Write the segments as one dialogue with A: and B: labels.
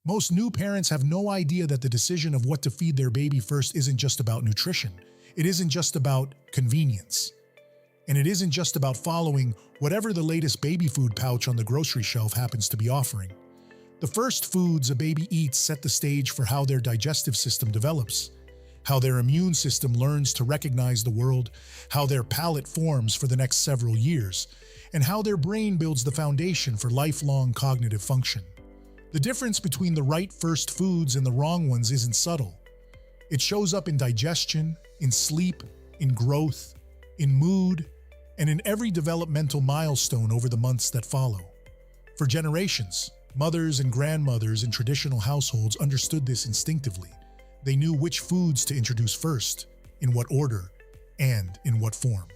A: Most new parents have no idea that the decision of what to feed their baby first isn't just about nutrition. It isn't just about convenience. And it isn't just about following whatever the latest baby food pouch on the grocery shelf happens to be offering. The first foods a baby eats set the stage for how their digestive system develops, how their immune system learns to recognize the world, how their palate forms for the next several years, and how their brain builds the foundation for lifelong cognitive function. The difference between the right first foods and the wrong ones isn't subtle. It shows up in digestion, in sleep, in growth, in mood, and in every developmental milestone over the months that follow. For generations, mothers and grandmothers in traditional households understood this instinctively. They knew which foods to introduce first, in what order, and in what form.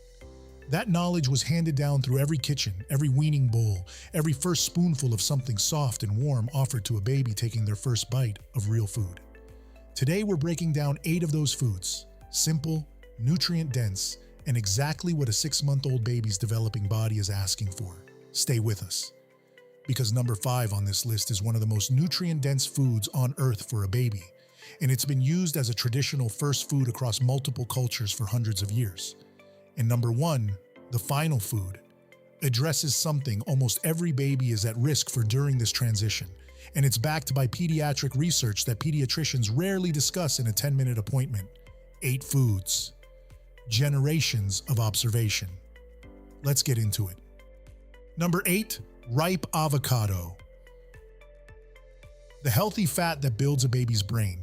A: That knowledge was handed down through every kitchen, every weaning bowl, every first spoonful of something soft and warm offered to a baby taking their first bite of real food. Today we're breaking down 8 of those foods, simple, nutrient-dense, and exactly what a 6-month-old baby's developing body is asking for. Stay with us. Because number 5 on this list is one of the most nutrient-dense foods on Earth for a baby, and it's been used as a traditional first food across multiple cultures for hundreds of years. And number 1, the final food, addresses something almost every baby is at risk for during this transition, and it's backed by pediatric research that pediatricians rarely discuss in a 10-minute appointment. 8 foods. Generations of observation. Let's get into it. Number 8, ripe avocado. The healthy fat that builds a baby's brain.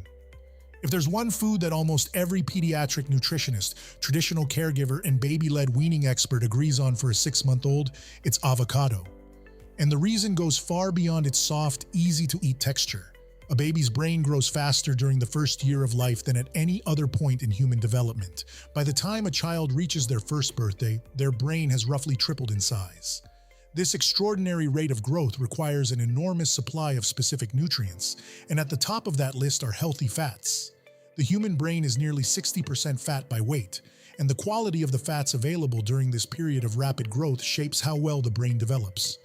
A: If there's one food that almost every pediatric nutritionist, traditional caregiver, and baby-led weaning expert agrees on for a 6-month-old, it's avocado. And the reason goes far beyond its soft, easy-to-eat texture. A baby's brain grows faster during the first year of life than at any other point in human development. By the time a child reaches their first birthday, their brain has roughly tripled in size. This extraordinary rate of growth requires an enormous supply of specific nutrients, and at the top of that list are healthy fats. The human brain is nearly 60% fat by weight, and the quality of the fats available during this period of rapid growth shapes how well the brain develops.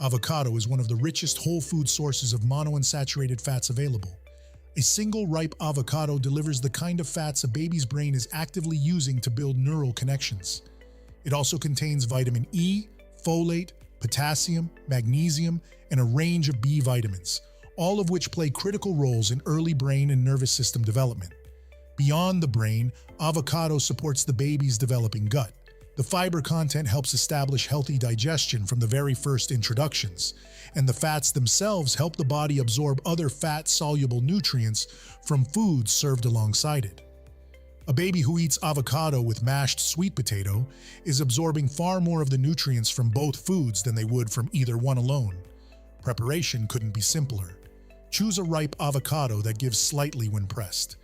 A: Avocado is one of the richest whole food sources of monounsaturated fats available. A single ripe avocado delivers the kind of fats a baby's brain is actively using to build neural connections. It also contains vitamin E, folate, potassium, magnesium, and a range of B vitamins, all of which play critical roles in early brain and nervous system development. Beyond the brain, avocado supports the baby's developing gut. The fiber content helps establish healthy digestion from the very first introductions, and the fats themselves help the body absorb other fat-soluble nutrients from foods served alongside it. A baby who eats avocado with mashed sweet potato is absorbing far more of the nutrients from both foods than they would from either one alone. Preparation couldn't be simpler. Choose a ripe avocado that gives slightly when pressed.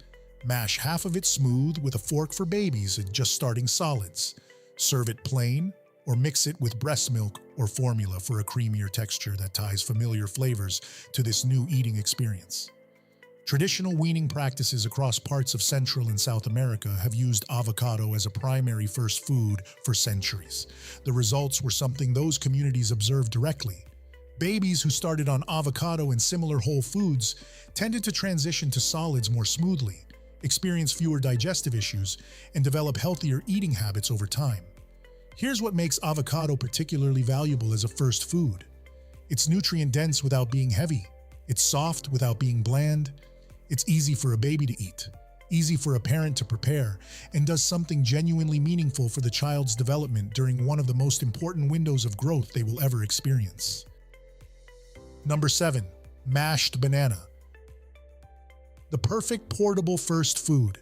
A: Mash half of it smooth with a fork for babies just starting solids. Serve it plain, or mix it with breast milk or formula for a creamier texture that ties familiar flavors to this new eating experience. Traditional weaning practices across parts of Central and South America have used avocado as a primary first food for centuries. The results were something those communities observed directly. Babies who started on avocado and similar whole foods tended to transition to solids more smoothly, experience fewer digestive issues, and develop healthier eating habits over time. Here's what makes avocado particularly valuable as a first food. It's nutrient-dense without being heavy. It's soft without being bland. It's easy for a baby to eat, easy for a parent to prepare, and does something genuinely meaningful for the child's development during one of the most important windows of growth they will ever experience. Number 7, mashed banana. The perfect portable first food.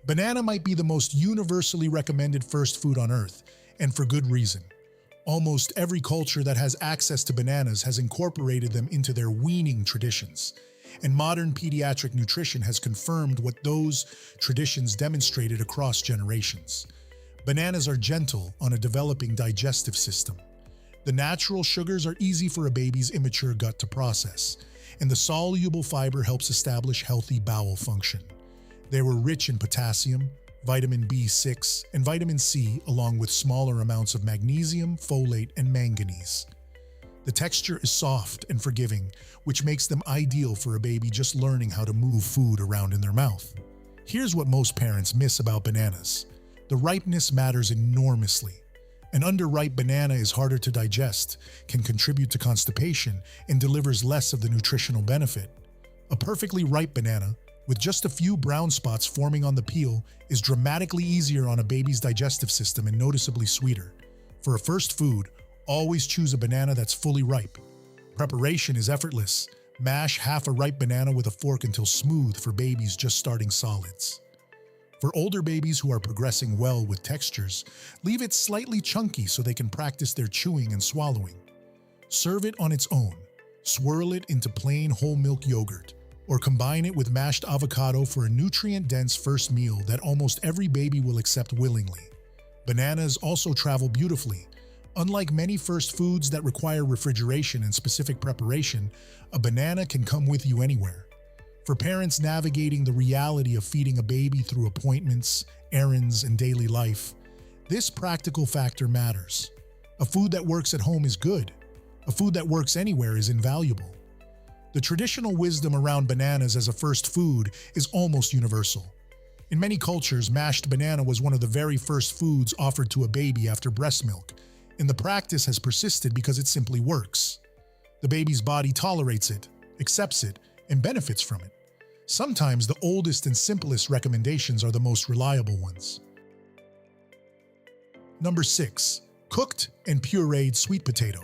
A: Banana might be the most universally recommended first food on Earth, and for good reason. Almost every culture that has access to bananas has incorporated them into their weaning traditions, and modern pediatric nutrition has confirmed what those traditions demonstrated across generations. Bananas are gentle on a developing digestive system. The natural sugars are easy for a baby's immature gut to process, and the soluble fiber helps establish healthy bowel function. They were rich in potassium, vitamin B6, and vitamin C, along with smaller amounts of magnesium, folate, and manganese. The texture is soft and forgiving, which makes them ideal for a baby just learning how to move food around in their mouth. Here's what most parents miss about bananas. The ripeness matters enormously. An underripe banana is harder to digest, can contribute to constipation, and delivers less of the nutritional benefit. A perfectly ripe banana, with just a few brown spots forming on the peel, is dramatically easier on a baby's digestive system and noticeably sweeter. For a first food, always choose a banana that's fully ripe. Preparation is effortless. Mash half a ripe banana with a fork until smooth for babies just starting solids. For older babies who are progressing well with textures, leave it slightly chunky so they can practice their chewing and swallowing. Serve it on its own. Swirl it into plain whole milk yogurt, or combine it with mashed avocado for a nutrient-dense first meal that almost every baby will accept willingly. Bananas also travel beautifully. Unlike many first foods that require refrigeration and specific preparation, a banana can come with you anywhere. For parents navigating the reality of feeding a baby through appointments, errands, and daily life, this practical factor matters. A food that works at home is good. A food that works anywhere is invaluable. The traditional wisdom around bananas as a first food is almost universal. In many cultures, mashed banana was one of the very first foods offered to a baby after breast milk, and the practice has persisted because it simply works. The baby's body tolerates it, accepts it, and benefits from it. Sometimes the oldest and simplest recommendations are the most reliable ones. Number 6. Cooked and pureed sweet potato.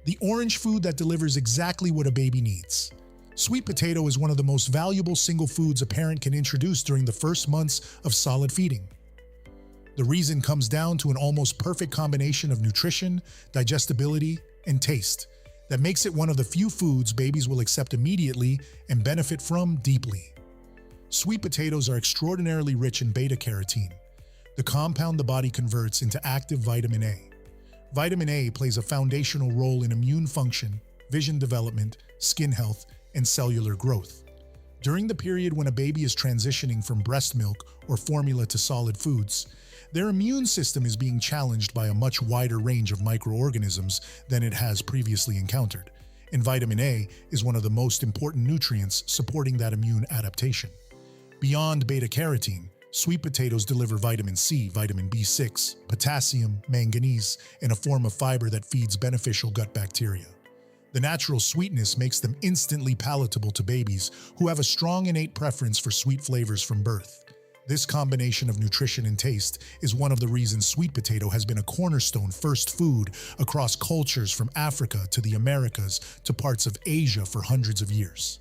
A: The orange food that delivers exactly what a baby needs. Sweet potato is one of the most valuable single foods a parent can introduce during the first months of solid feeding. The reason comes down to an almost perfect combination of nutrition, digestibility, and taste that makes it one of the few foods babies will accept immediately and benefit from deeply. Sweet potatoes are extraordinarily rich in beta-carotene, the compound the body converts into active vitamin A. Vitamin A plays a foundational role in immune function, vision development, skin health, and cellular growth. During the period when a baby is transitioning from breast milk or formula to solid foods, their immune system is being challenged by a much wider range of microorganisms than it has previously encountered, and vitamin A is one of the most important nutrients supporting that immune adaptation. Beyond beta-carotene, sweet potatoes deliver vitamin C, vitamin B6, potassium, manganese, and a form of fiber that feeds beneficial gut bacteria. The natural sweetness makes them instantly palatable to babies who have a strong innate preference for sweet flavors from birth. This combination of nutrition and taste is one of the reasons sweet potato has been a cornerstone first food across cultures from Africa to the Americas to parts of Asia for hundreds of years.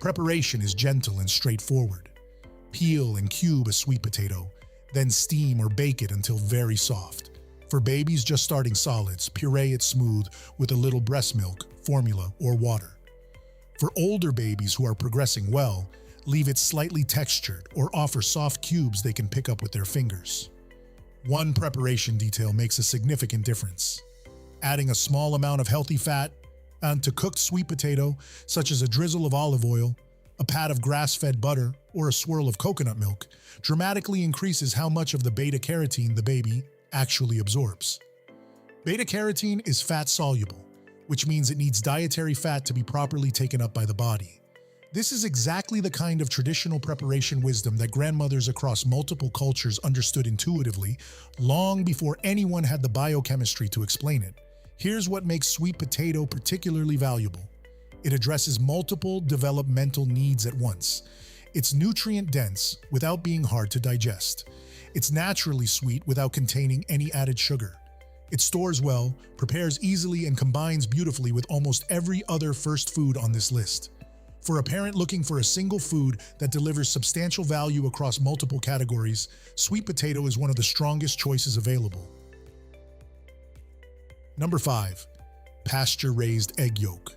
A: Preparation is gentle and straightforward. Peel and cube a sweet potato, then steam or bake it until very soft. For babies just starting solids, puree it smooth with a little breast milk, formula, or water. For older babies who are progressing well, leave it slightly textured or offer soft cubes they can pick up with their fingers. One preparation detail makes a significant difference. Adding a small amount of healthy fat onto cooked sweet potato, such as a drizzle of olive oil, a pat of grass-fed butter, or a swirl of coconut milk, dramatically increases how much of the beta-carotene the baby actually absorbs. Beta-carotene is fat-soluble, which means it needs dietary fat to be properly taken up by the body. This is exactly the kind of traditional preparation wisdom that grandmothers across multiple cultures understood intuitively long before anyone had the biochemistry to explain it. Here's what makes sweet potato particularly valuable. It addresses multiple developmental needs at once. It's nutrient-dense without being hard to digest. It's naturally sweet without containing any added sugar. It stores well, prepares easily, and combines beautifully with almost every other first food on this list. For a parent looking for a single food that delivers substantial value across multiple categories, sweet potato is one of the strongest choices available. Number 5. Pasture-raised egg yolk.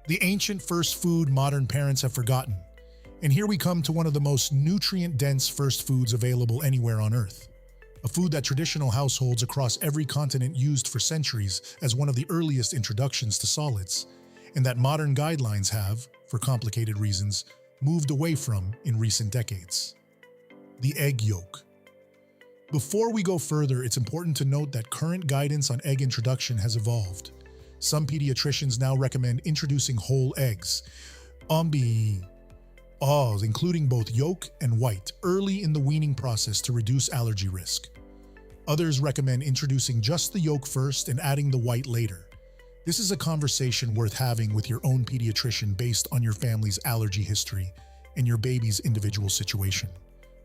A: The ancient first food modern parents have forgotten. And here we come to one of the most nutrient-dense first foods available anywhere on Earth. A food that traditional households across every continent used for centuries as one of the earliest introductions to solids, and that modern guidelines have, for complicated reasons, moved away from in recent decades. The egg yolk. Before we go further, it's important to note that current guidance on egg introduction has evolved. Some pediatricians now recommend introducing whole eggs, including both yolk and white, early in the weaning process to reduce allergy risk. Others recommend introducing just the yolk first and adding the white later. This is a conversation worth having with your own pediatrician based on your family's allergy history and your baby's individual situation.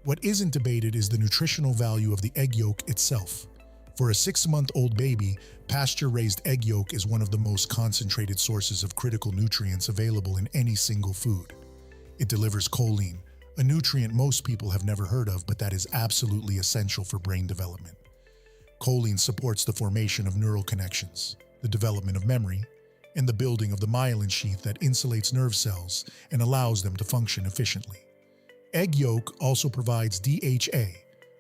A: What isn't debated is the nutritional value of the egg yolk itself. For a 6-month-old baby, pasture-raised egg yolk is one of the most concentrated sources of critical nutrients available in any single food. It delivers choline, a nutrient most people have never heard of, but that is absolutely essential for brain development. Choline supports the formation of neural connections, the development of memory, and the building of the myelin sheath that insulates nerve cells and allows them to function efficiently. Egg yolk also provides DHA,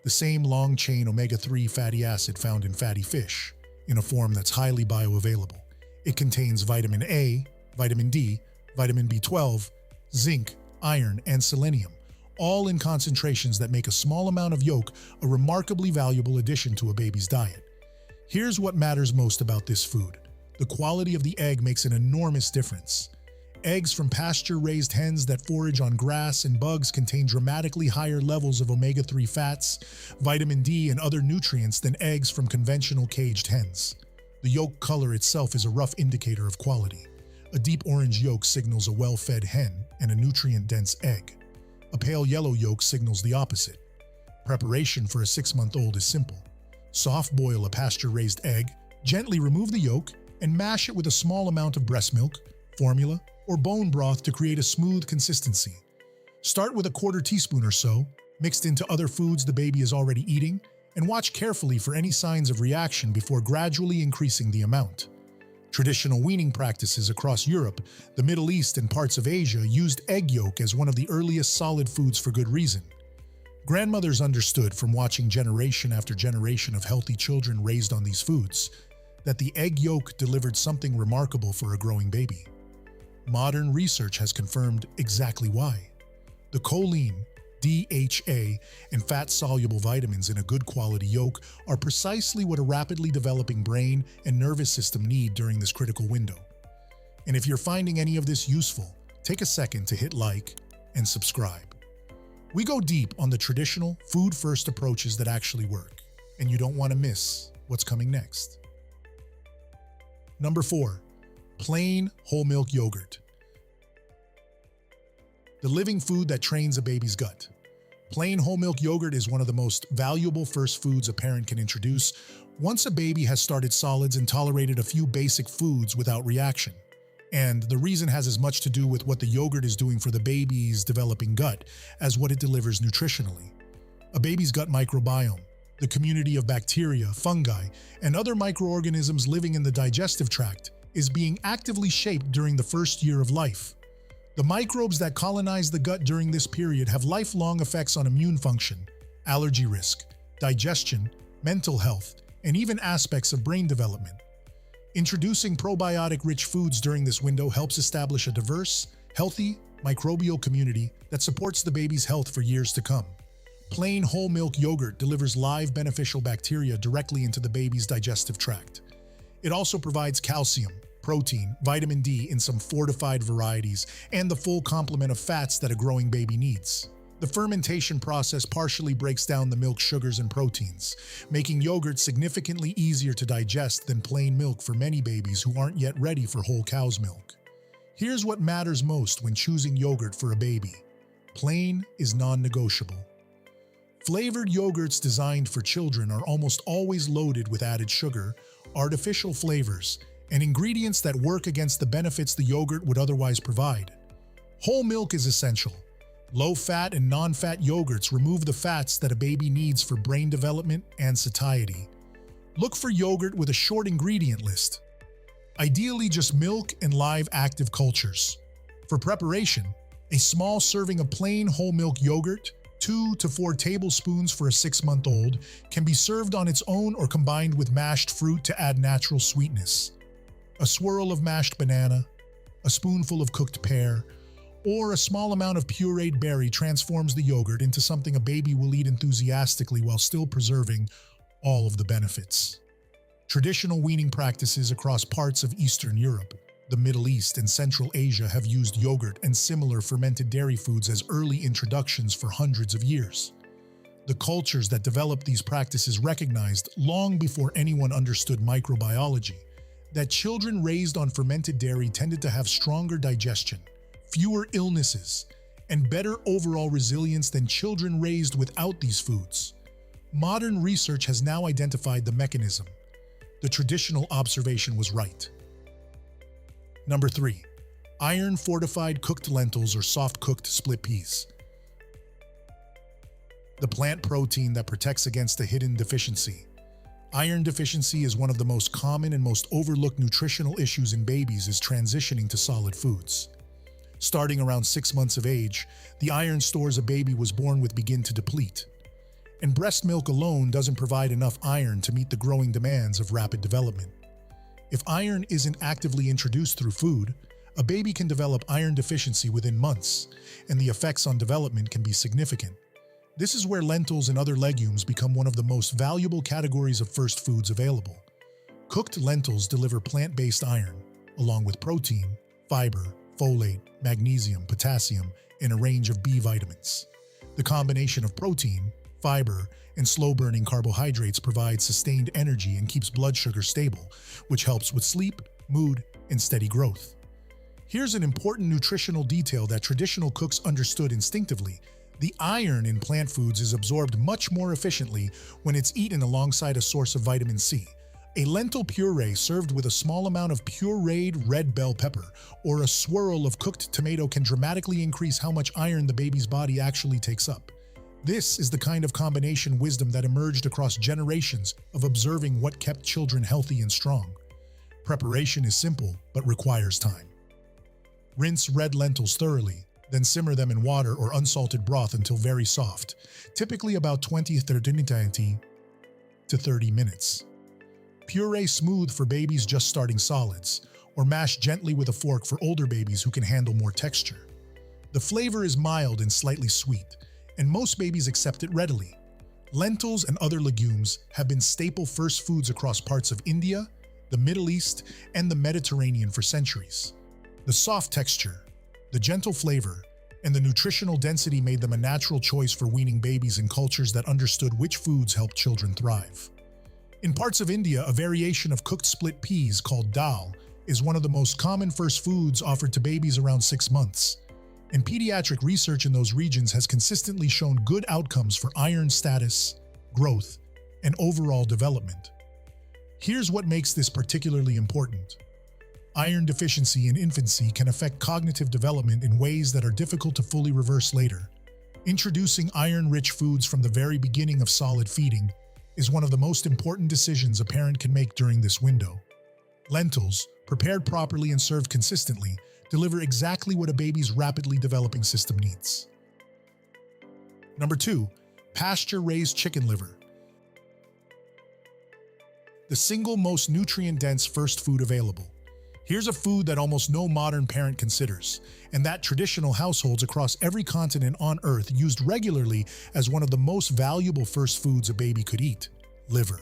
A: the same long-chain omega-3 fatty acid found in fatty fish, in a form that's highly bioavailable. It contains vitamin A, vitamin D, vitamin B12, zinc, iron, and selenium, all in concentrations that make a small amount of yolk a remarkably valuable addition to a baby's diet. Here's what matters most about this food. The quality of the egg makes an enormous difference. Eggs from pasture-raised hens that forage on grass and bugs contain dramatically higher levels of omega-3 fats, vitamin D, and other nutrients than eggs from conventional caged hens. The yolk color itself is a rough indicator of quality. A deep orange yolk signals a well-fed hen and a nutrient-dense egg. A pale yellow yolk signals the opposite. Preparation for a 6-month-old is simple. Soft boil a pasture-raised egg, gently remove the yolk, and mash it with a small amount of breast milk, formula, or bone broth to create a smooth consistency. Start with a 1/4 teaspoon or so, mixed into other foods the baby is already eating, and watch carefully for any signs of reaction before gradually increasing the amount. Traditional weaning practices across Europe, the Middle East, and parts of Asia used egg yolk as one of the earliest solid foods for good reason. Grandmothers understood from watching generation after generation of healthy children raised on these foods that the egg yolk delivered something remarkable for a growing baby. Modern research has confirmed exactly why. The choline, DHA, and fat-soluble vitamins in a good quality yolk are precisely what a rapidly developing brain and nervous system need during this critical window. And if you're finding any of this useful, take a second to hit like and subscribe. We go deep on the traditional food-first approaches that actually work, and you don't want to miss what's coming next. Number 4, plain whole milk yogurt. The living food that trains a baby's gut. Plain whole milk yogurt is one of the most valuable first foods a parent can introduce once a baby has started solids and tolerated a few basic foods without reaction. And the reason has as much to do with what the yogurt is doing for the baby's developing gut as what it delivers nutritionally. A baby's gut microbiome, the community of bacteria, fungi, and other microorganisms living in the digestive tract, is being actively shaped during the first year of life. The microbes that colonize the gut during this period have lifelong effects on immune function, allergy risk, digestion, mental health, and even aspects of brain development. Introducing probiotic-rich foods during this window helps establish a diverse, healthy, microbial community that supports the baby's health for years to come. Plain whole milk yogurt delivers live beneficial bacteria directly into the baby's digestive tract. It also provides calcium, protein, vitamin D in some fortified varieties, and the full complement of fats that a growing baby needs. The fermentation process partially breaks down the milk sugars and proteins, making yogurt significantly easier to digest than plain milk for many babies who aren't yet ready for whole cow's milk. Here's what matters most when choosing yogurt for a baby. Plain is non-negotiable. Flavored yogurts designed for children are almost always loaded with added sugar, artificial flavors, and ingredients that work against the benefits the yogurt would otherwise provide. Whole milk is essential. Low-fat and non-fat yogurts remove the fats that a baby needs for brain development and satiety. Look for yogurt with a short ingredient list. Ideally just milk and live active cultures. For preparation, a small serving of plain whole milk yogurt, 2 to 4 tablespoons for a 6-month-old, can be served on its own or combined with mashed fruit to add natural sweetness. A swirl of mashed banana, a spoonful of cooked pear, Or a small amount of pureed berry transforms the yogurt into something a baby will eat enthusiastically while still preserving all of the benefits. Traditional weaning practices across parts of Eastern Europe, the Middle East, and Central Asia have used yogurt and similar fermented dairy foods as early introductions for hundreds of years. The cultures that developed these practices recognized, long before anyone understood microbiology, that children raised on fermented dairy tended to have stronger digestion, fewer illnesses, and better overall resilience than children raised without these foods. Modern research has now identified the mechanism. The traditional observation was right. Number 3. Iron-fortified cooked lentils or soft-cooked split peas. The plant protein that protects against a hidden deficiency. Iron deficiency is one of the most common and most overlooked nutritional issues in babies is transitioning to solid foods. Starting around 6 months of age, the iron stores a baby was born with begin to deplete. And breast milk alone doesn't provide enough iron to meet the growing demands of rapid development. If iron isn't actively introduced through food, a baby can develop iron deficiency within months, and the effects on development can be significant. This is where lentils and other legumes become one of the most valuable categories of first foods available. Cooked lentils deliver plant-based iron, along with protein, fiber, folate, magnesium, potassium, and a range of B vitamins. The combination of protein, fiber, and slow-burning carbohydrates provides sustained energy and keeps blood sugar stable, which helps with sleep, mood, and steady growth. Here's an important nutritional detail that traditional cooks understood instinctively. The iron in plant foods is absorbed much more efficiently when it's eaten alongside a source of vitamin C. A lentil puree served with a small amount of pureed red bell pepper or a swirl of cooked tomato can dramatically increase how much iron the baby's body actually takes up. This is the kind of combination wisdom that emerged across generations of observing what kept children healthy and strong. Preparation is simple but requires time. Rinse red lentils thoroughly, then simmer them in water or unsalted broth until very soft, typically about 20 to 30 minutes. Puree smooth for babies just starting solids, or mash gently with a fork for older babies who can handle more texture. The flavor is mild and slightly sweet, and most babies accept it readily. Lentils and other legumes have been staple first foods across parts of India, the Middle East, and the Mediterranean for centuries. The soft texture, the gentle flavor, and the nutritional density made them a natural choice for weaning babies in cultures that understood which foods help children thrive. In parts of India, a variation of cooked split peas called dal is one of the most common first foods offered to babies around 6 months. And pediatric research in those regions has consistently shown good outcomes for iron status, growth, and overall development. Here's what makes this particularly important. Iron deficiency in infancy can affect cognitive development in ways that are difficult to fully reverse later. Introducing iron-rich foods from the very beginning of solid feeding is one of the most important decisions a parent can make during this window. Lentils, prepared properly and served consistently, deliver exactly what a baby's rapidly developing system needs. Number 2, pasture-raised chicken liver. The single most nutrient-dense first food available. Here's a food that almost no modern parent considers, and that traditional households across every continent on Earth used regularly as one of the most valuable first foods a baby could eat: liver.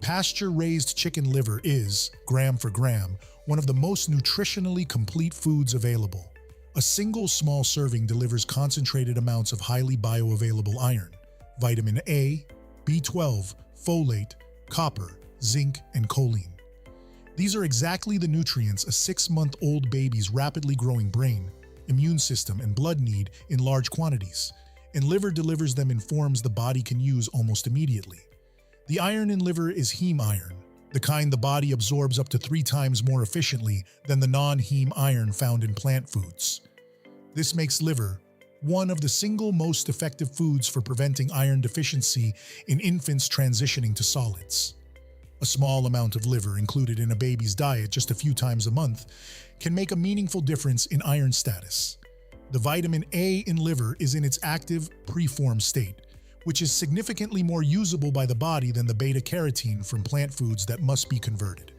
A: Pasture-raised chicken liver is, gram for gram, one of the most nutritionally complete foods available. A single small serving delivers concentrated amounts of highly bioavailable iron, vitamin A, B12, folate, copper, zinc, and choline. These are exactly the nutrients a 6-month-old baby's rapidly growing brain, immune system, and blood need in large quantities, and liver delivers them in forms the body can use almost immediately. The iron in liver is heme iron, the kind the body absorbs up to 3 times more efficiently than the non-heme iron found in plant foods. This makes liver one of the single most effective foods for preventing iron deficiency in infants transitioning to solids. A small amount of liver included in a baby's diet just a few times a month can make a meaningful difference in iron status. The vitamin A in liver is in its active, preformed state, which is significantly more usable by the body than the beta-carotene from plant foods that must be converted.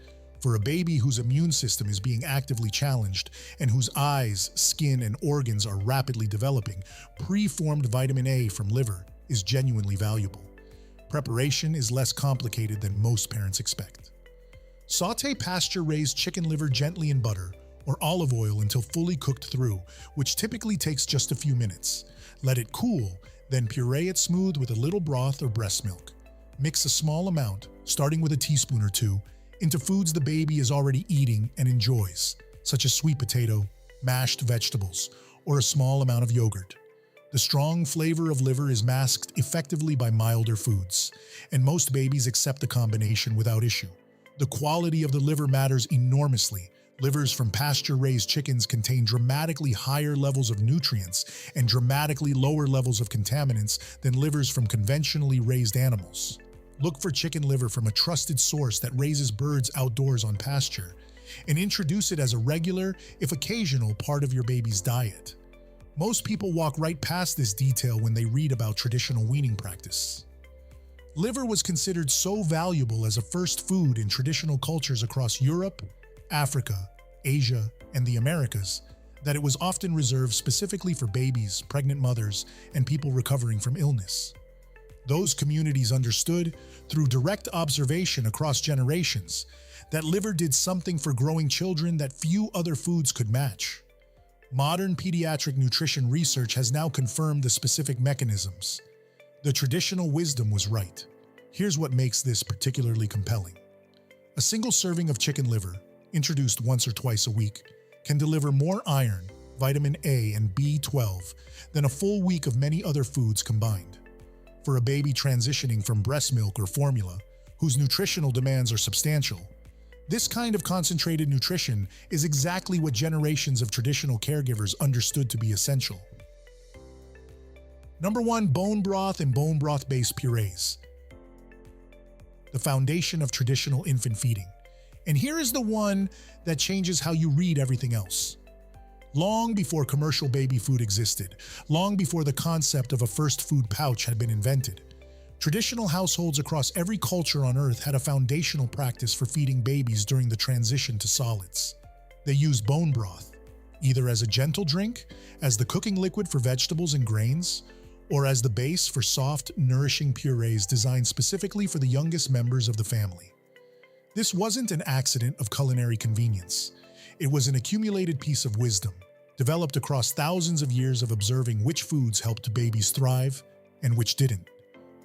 A: For a baby whose immune system is being actively challenged and whose eyes, skin, and organs are rapidly developing, pre-formed vitamin A from liver is genuinely valuable. Preparation is less complicated than most parents expect. Sauté pasture-raised chicken liver gently in butter or olive oil until fully cooked through, which typically takes just a few minutes. Let it cool, then puree it smooth with a little broth or breast milk. Mix a small amount, starting with a teaspoon or two, into foods the baby is already eating and enjoys, such as sweet potato, mashed vegetables, or a small amount of yogurt. The strong flavor of liver is masked effectively by milder foods, and most babies accept the combination without issue. The quality of the liver matters enormously. Livers from pasture-raised chickens contain dramatically higher levels of nutrients and dramatically lower levels of contaminants than livers from conventionally raised animals. Look for chicken liver from a trusted source that raises birds outdoors on pasture, and introduce it as a regular, if occasional, part of your baby's diet. Most people walk right past this detail when they read about traditional weaning practice. Liver was considered so valuable as a first food in traditional cultures across Europe, Africa, Asia, and the Americas that it was often reserved specifically for babies, pregnant mothers, and people recovering from illness. Those communities understood, through direct observation across generations, that liver did something for growing children that few other foods could match. Modern pediatric nutrition research has now confirmed the specific mechanisms. The traditional wisdom was right. Here's what makes this particularly compelling. A single serving of chicken liver, introduced once or twice a week, can deliver more iron, vitamin A, and B12 than a full week of many other foods combined. For a baby transitioning from breast milk or formula, whose nutritional demands are substantial, this kind of concentrated nutrition is exactly what generations of traditional caregivers understood to be essential. Number 1, bone broth and bone broth-based purees. The foundation of traditional infant feeding. And here is the one that changes how you read everything else. Long before commercial baby food existed, long before the concept of a first food pouch had been invented, traditional households across every culture on Earth had a foundational practice for feeding babies during the transition to solids. They used bone broth, either as a gentle drink, as the cooking liquid for vegetables and grains, or as the base for soft, nourishing purees designed specifically for the youngest members of the family. This wasn't an accident of culinary convenience. It was an accumulated piece of wisdom, developed across thousands of years of observing which foods helped babies thrive and which didn't.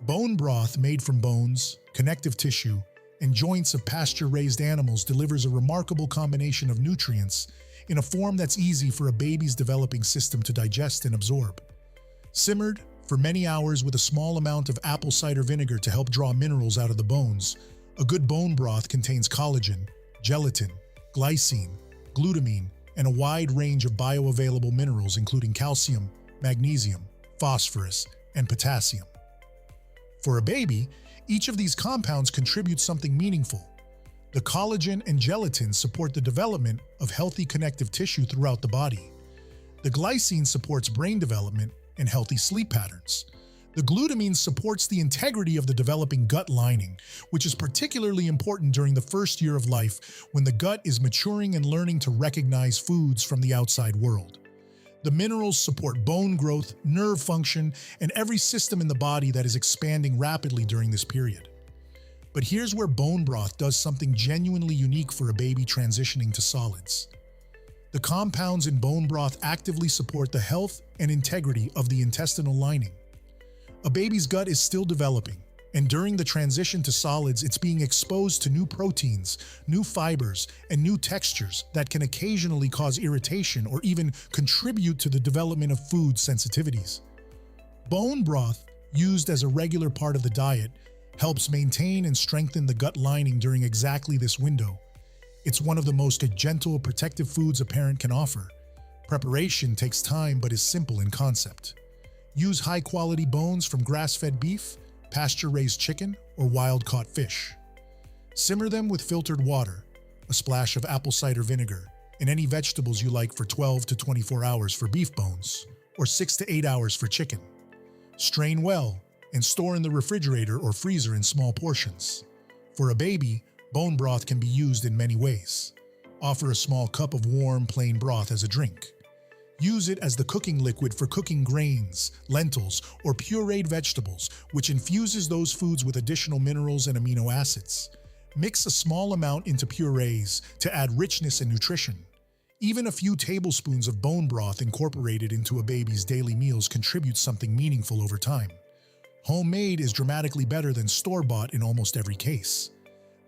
A: Bone broth made from bones, connective tissue, and joints of pasture-raised animals delivers a remarkable combination of nutrients in a form that's easy for a baby's developing system to digest and absorb. Simmered for many hours with a small amount of apple cider vinegar to help draw minerals out of the bones, a good bone broth contains collagen, gelatin, glycine, glutamine, and a wide range of bioavailable minerals including calcium, magnesium, phosphorus, and potassium. For a baby, each of these compounds contributes something meaningful. The collagen and gelatin support the development of healthy connective tissue throughout the body. The glycine supports brain development and healthy sleep patterns. The glutamine supports the integrity of the developing gut lining, which is particularly important during the first year of life when the gut is maturing and learning to recognize foods from the outside world. The minerals support bone growth, nerve function, and every system in the body that is expanding rapidly during this period. But here's where bone broth does something genuinely unique for a baby transitioning to solids. The compounds in bone broth actively support the health and integrity of the intestinal lining. A baby's gut is still developing, and during the transition to solids, it's being exposed to new proteins, new fibers, and new textures that can occasionally cause irritation or even contribute to the development of food sensitivities. Bone broth, used as a regular part of the diet, helps maintain and strengthen the gut lining during exactly this window. It's one of the most gentle, protective foods a parent can offer. Preparation takes time but is simple in concept. Use high-quality bones from grass-fed beef, pasture-raised chicken, or wild-caught fish. Simmer them with filtered water, a splash of apple cider vinegar, and any vegetables you like for 12 to 24 hours for beef bones, or 6 to 8 hours for chicken. Strain well and store in the refrigerator or freezer in small portions. For a baby, Bone broth can be used in many ways. Offer a small cup of warm, plain broth as a drink. Use it as the cooking liquid for cooking grains, lentils, or pureed vegetables, which infuses those foods with additional minerals and amino acids. Mix a small amount into purees to add richness and nutrition. Even a few tablespoons of bone broth incorporated into a baby's daily meals contributes something meaningful over time. Homemade is dramatically better than store-bought in almost every case.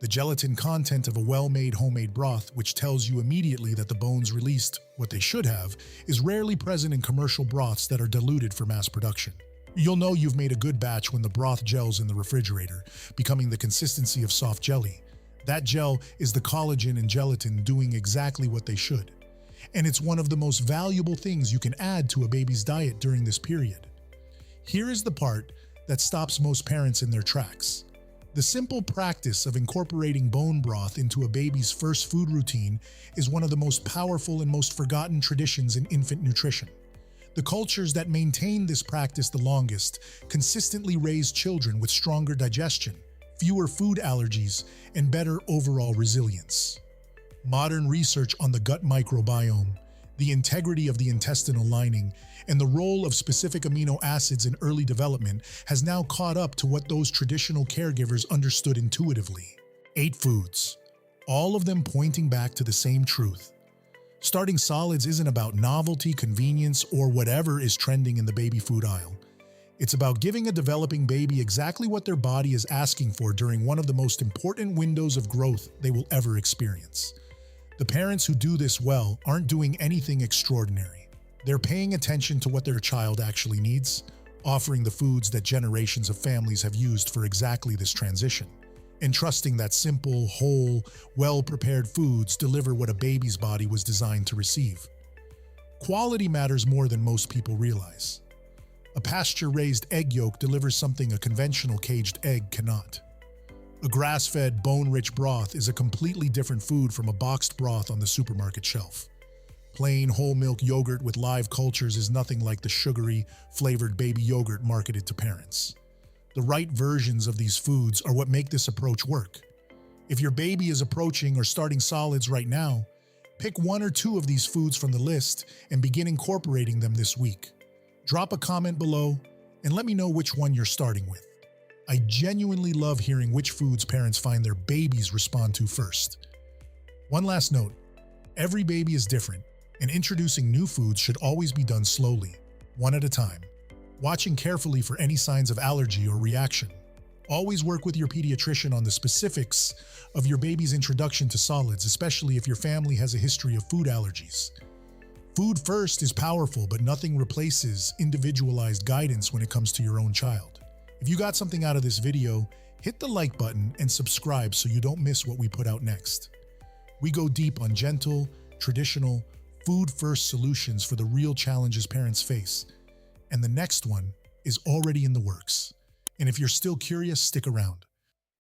A: The gelatin content of a well-made homemade broth, which tells you immediately that the bones released what they should have, is rarely present in commercial broths that are diluted for mass production. You'll know you've made a good batch when the broth gels in the refrigerator, becoming the consistency of soft jelly. That gel is the collagen and gelatin doing exactly what they should. And it's one of the most valuable things you can add to a baby's diet during this period. Here is the part that stops most parents in their tracks. The simple practice of incorporating bone broth into a baby's first food routine is one of the most powerful and most forgotten traditions in infant nutrition. The cultures that maintain this practice the longest consistently raise children with stronger digestion, fewer food allergies, and better overall resilience. Modern research on the gut microbiome, the integrity of the intestinal lining, and the role of specific amino acids in early development has now caught up to what those traditional caregivers understood intuitively. 8 foods, all of them pointing back to the same truth. Starting solids isn't about novelty, convenience, or whatever is trending in the baby food aisle. It's about giving a developing baby exactly what their body is asking for during one of the most important windows of growth they will ever experience. The parents who do this well aren't doing anything extraordinary. They're paying attention to what their child actually needs, offering the foods that generations of families have used for exactly this transition, and trusting that simple, whole, well-prepared foods deliver what a baby's body was designed to receive. Quality matters more than most people realize. A pasture-raised egg yolk delivers something a conventional caged egg cannot. A grass-fed, bone-rich broth is a completely different food from a boxed broth on the supermarket shelf. Plain whole milk yogurt with live cultures is nothing like the sugary, flavored baby yogurt marketed to parents. The right versions of these foods are what make this approach work. If your baby is approaching or starting solids right now, pick 1 or 2 of these foods from the list and begin incorporating them this week. Drop a comment below and let me know which one you're starting with. I genuinely love hearing which foods parents find their babies respond to first. One last note, every baby is different, and introducing new foods should always be done slowly, one at a time, watching carefully for any signs of allergy or reaction. Always work with your pediatrician on the specifics of your baby's introduction to solids, especially if your family has a history of food allergies. Food first is powerful, but nothing replaces individualized guidance when it comes to your own child. If you got something out of this video, hit the like button and subscribe so you don't miss what we put out next. We go deep on gentle, traditional, food-first solutions for the real challenges parents face. And the next one is already in the works. And if you're still curious, stick around.